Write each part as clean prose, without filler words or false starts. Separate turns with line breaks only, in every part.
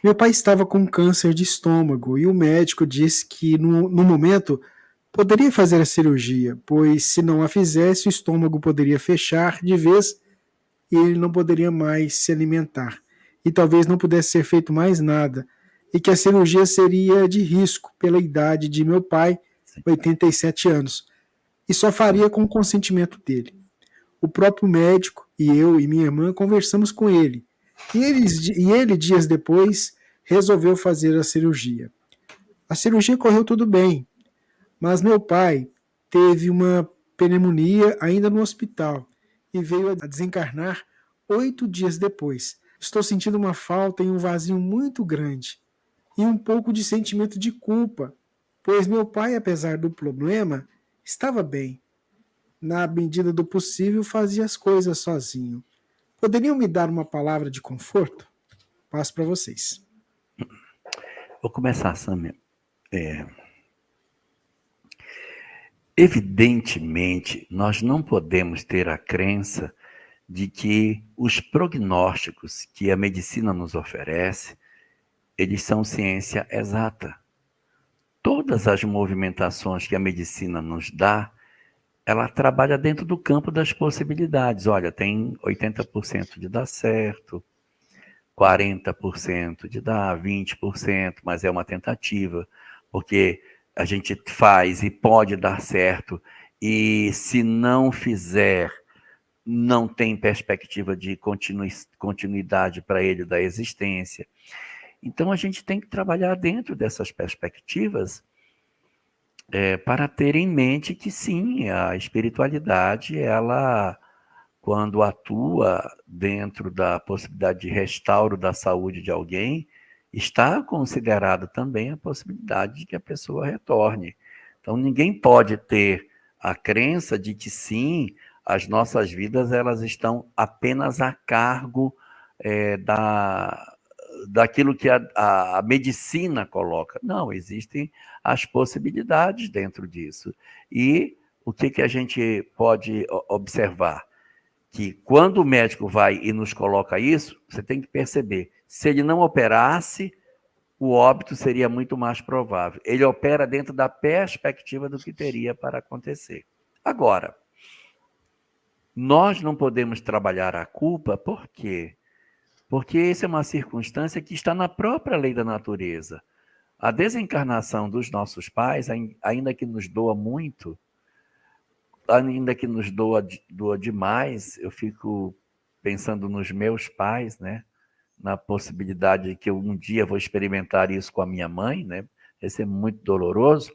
Meu pai estava com câncer de estômago e o médico disse que, no momento, poderia fazer a cirurgia, pois se não a fizesse, o estômago poderia fechar de vez e ele não poderia mais se alimentar. E talvez não pudesse ser feito mais nada. E que a cirurgia seria de risco pela idade de meu pai,
Sim,
87 anos, e só
sim.
faria com o consentimento dele. O próprio médico e eu e minha irmã conversamos com ele. E ele, dias depois, resolveu fazer a cirurgia. A cirurgia correu tudo bem, mas meu pai teve uma pneumonia ainda no hospital e veio a desencarnar 8 dias depois. Estou sentindo uma falta e um vazio muito grande e um pouco de sentimento de culpa, pois meu pai, apesar do problema, estava bem. Na medida do possível, fazia as coisas sozinho. Poderiam me dar uma palavra de conforto? Passo para vocês.
Vou começar, Samia. Evidentemente, nós não podemos ter a crença de que os prognósticos que a medicina nos oferece, eles são ciência exata. Todas as movimentações que a medicina nos dá, ela trabalha dentro do campo das possibilidades. Olha, tem 80% de dar certo, 40% de dar, 20%, mas é uma tentativa, porque a gente faz e pode dar certo, e se não fizer, não tem perspectiva de continuidade para ele da existência. Então a gente tem que trabalhar dentro dessas perspectivas para ter em mente que sim, a espiritualidade, ela, quando atua dentro da possibilidade de restauro da saúde de alguém, está considerado também a possibilidade de que a pessoa retorne. Então ninguém pode ter a crença de que sim, as nossas vidas elas estão apenas a cargo daquilo que a medicina coloca. Não, existem as possibilidades dentro disso. E o que a gente pode observar? Que quando o médico vai e nos coloca isso, você tem que perceber, se ele não operasse, o óbito seria muito mais provável. Ele opera dentro da perspectiva do que teria para acontecer. Agora, nós não podemos trabalhar a culpa, por quê? Porque essa é uma circunstância que está na própria lei da natureza. A desencarnação dos nossos pais, ainda que nos doa muito, ainda que nos doa demais, eu fico pensando nos meus pais, né? Na possibilidade de que eu um dia vou experimentar isso com a minha mãe, né? Vai ser muito doloroso,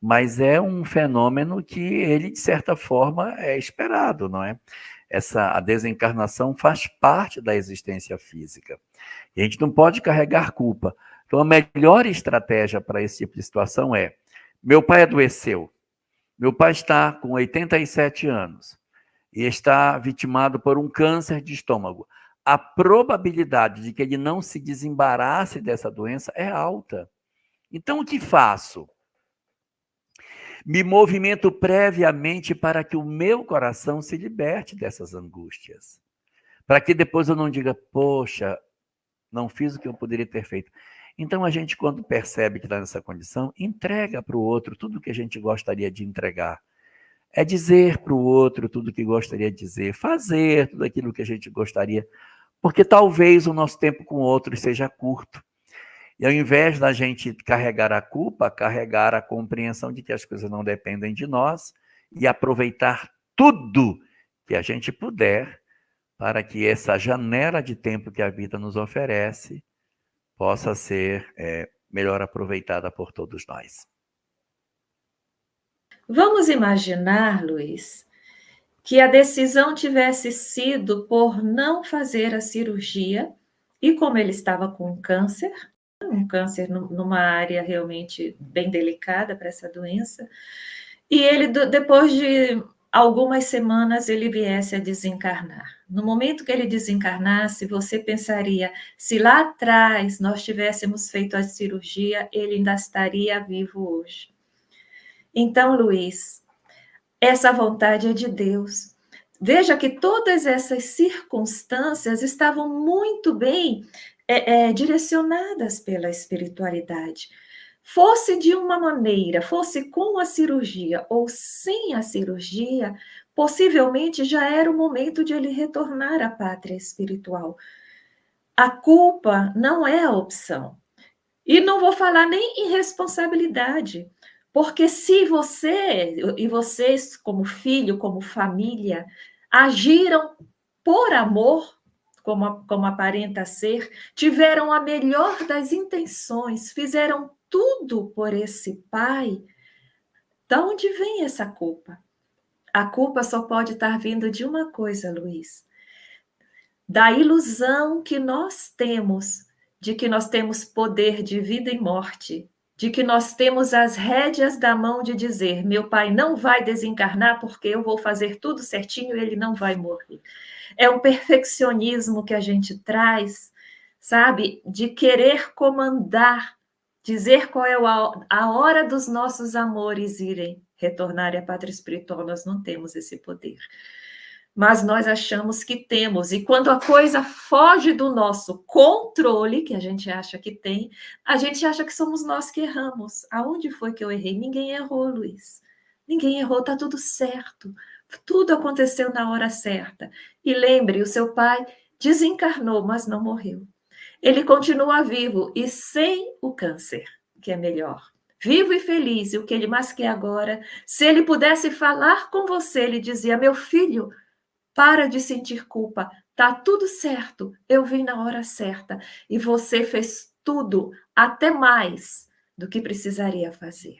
mas é um fenômeno que ele, de certa forma, é esperado, não é? A desencarnação faz parte da existência física. E a gente não pode carregar culpa. Então, a melhor estratégia para esse tipo de situação é: meu pai adoeceu, meu pai está com 87 anos e está vitimado por um câncer de estômago. A probabilidade de que ele não se desembarace dessa doença é alta. Então, o que faço? Me movimento previamente para que o meu coração se liberte dessas angústias. Para que depois eu não diga, poxa, não fiz o que eu poderia ter feito. Então, a gente, quando percebe que está nessa condição, entrega para o outro tudo o que a gente gostaria de entregar. É dizer para o outro tudo o que gostaria de dizer, fazer tudo aquilo que a gente gostaria, porque talvez o nosso tempo com outros seja curto. E ao invés da gente carregar a culpa, carregar a compreensão de que as coisas não dependem de nós e aproveitar tudo que a gente puder para que essa janela de tempo que a vida nos oferece possa ser melhor aproveitada por todos nós.
Vamos imaginar, Luiz, que a decisão tivesse sido por não fazer a cirurgia, e como ele estava com câncer, um câncer numa área realmente bem delicada para essa doença, e ele, depois de algumas semanas, ele viesse a desencarnar. No momento que ele desencarnasse, você pensaria, se lá atrás nós tivéssemos feito a cirurgia, ele ainda estaria vivo hoje. Então, Luiz, essa vontade é de Deus. Veja que todas essas circunstâncias estavam muito bem direcionadas pela espiritualidade. Fosse de uma maneira, fosse com a cirurgia ou sem a cirurgia, possivelmente já era o momento de ele retornar à pátria espiritual. A culpa não é a opção. E não vou falar nem em responsabilidade, porque se você e vocês, como filho, como família, agiram por amor, como aparenta ser, tiveram a melhor das intenções, fizeram tudo por esse pai, da onde vem essa culpa? A culpa só pode estar vindo de uma coisa, Luiz, da ilusão que nós temos de que nós temos poder de vida e morte, de que nós temos as rédeas da mão de dizer: meu pai não vai desencarnar porque eu vou fazer tudo certinho e ele não vai morrer. É um perfeccionismo que a gente traz, sabe, de querer comandar, dizer qual é a hora dos nossos amores irem retornar à pátria espiritual. Nós não temos esse poder. Mas nós achamos que temos, e quando a coisa foge do nosso controle, que a gente acha que tem, a gente acha que somos nós que erramos. Aonde foi que eu errei? Ninguém errou, Luiz. Ninguém errou, está tudo certo. Tudo aconteceu na hora certa. E lembre, o seu pai desencarnou, mas não morreu. Ele continua vivo e sem o câncer, que é melhor. Vivo e feliz, e o que ele mais quer agora, se ele pudesse falar com você, ele dizia: meu filho, para de sentir culpa, tá tudo certo, eu vim na hora certa e você fez tudo, até mais do que precisaria fazer.